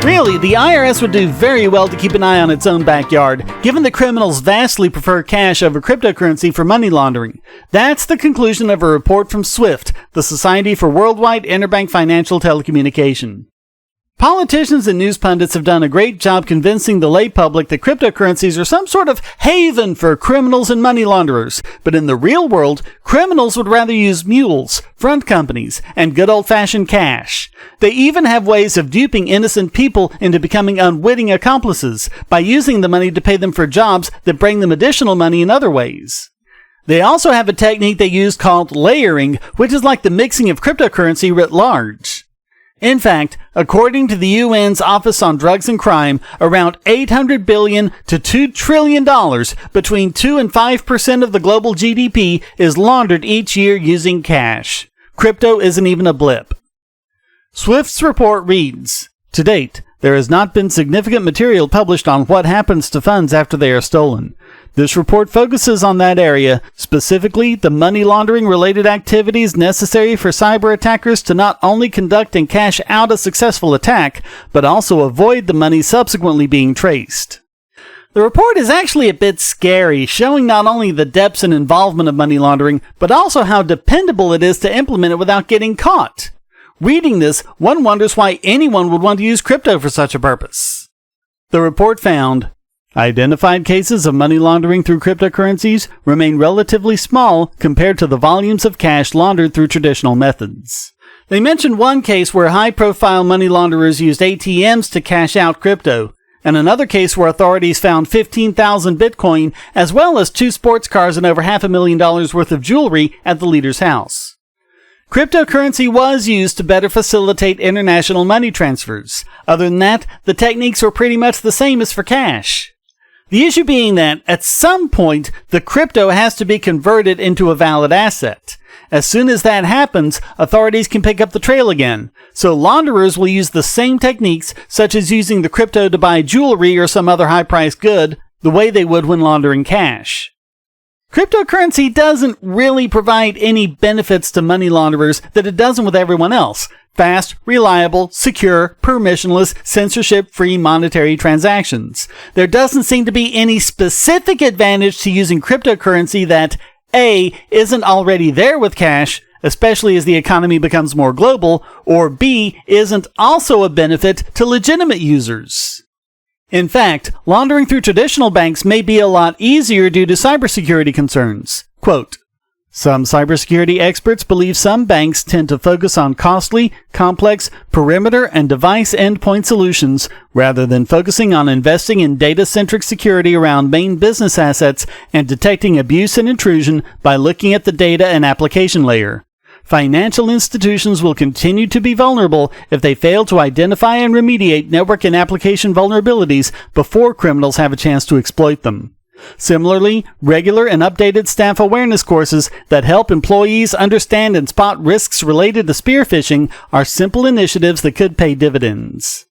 Really, the IRS would do very well to keep an eye on its own backyard, given that criminals vastly prefer cash over cryptocurrency for money laundering. That's the conclusion of a report from SWIFT, the Society for Worldwide Interbank Financial Telecommunication. Politicians and news pundits have done a great job convincing the lay public that cryptocurrencies are some sort of haven for criminals and money launderers. But in the real world, criminals would rather use mules, front companies, and good old-fashioned cash. They even have ways of duping innocent people into becoming unwitting accomplices by using the money to pay them for jobs that bring them additional money in other ways. They also have a technique they use called layering, which is like the mixing of cryptocurrency writ large. In fact, according to the UN's Office on Drugs and Crime, around $800 billion to $2 trillion, between 2 and 5% of the global GDP, is laundered each year using cash. Crypto isn't even a blip. SWIFT's report reads, "To date, there has not been significant material published on what happens to funds after they are stolen. This report focuses on that area, specifically the money laundering related activities necessary for cyber attackers to not only conduct and cash out a successful attack, but also avoid the money subsequently being traced." The report is actually a bit scary, showing not only the depths and involvement of money laundering, but also how dependable it is to implement it without getting caught. Reading this, one wonders why anyone would want to use crypto for such a purpose. The report found, identified cases of money laundering through cryptocurrencies remain relatively small compared to the volumes of cash laundered through traditional methods. They mentioned one case where high-profile money launderers used ATMs to cash out crypto, and another case where authorities found 15,000 Bitcoin as well as 2 sports cars and over $500,000 worth of jewelry at the leader's house. Cryptocurrency was used to better facilitate international money transfers. Other than that, the techniques were pretty much the same as for cash. The issue being that, at some point, the crypto has to be converted into a valid asset. As soon as that happens, authorities can pick up the trail again. So launderers will use the same techniques, such as using the crypto to buy jewelry or some other high-priced good, the way they would when laundering cash. Cryptocurrency doesn't really provide any benefits to money launderers that it doesn't with everyone else. Fast, reliable, secure, permissionless, censorship-free monetary transactions. There doesn't seem to be any specific advantage to using cryptocurrency that A, isn't already there with cash, especially as the economy becomes more global, or B, isn't also a benefit to legitimate users. In fact, laundering through traditional banks may be a lot easier due to cybersecurity concerns. Quote, "Some cybersecurity experts believe some banks tend to focus on costly, complex, perimeter and device endpoint solutions rather than focusing on investing in data-centric security around main business assets and detecting abuse and intrusion by looking at the data and application layer. Financial institutions will continue to be vulnerable if they fail to identify and remediate network and application vulnerabilities before criminals have a chance to exploit them. Similarly, regular and updated staff awareness courses that help employees understand and spot risks related to spear phishing are simple initiatives that could pay dividends."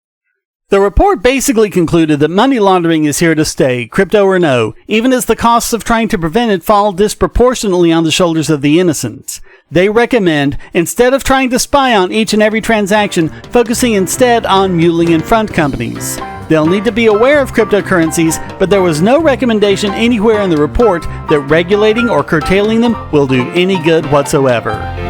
The report basically concluded that money laundering is here to stay, crypto or no, even as the costs of trying to prevent it fall disproportionately on the shoulders of the innocent. They recommend, instead of trying to spy on each and every transaction, focusing instead on muling and front companies. They'll need to be aware of cryptocurrencies, but there was no recommendation anywhere in the report that regulating or curtailing them will do any good whatsoever.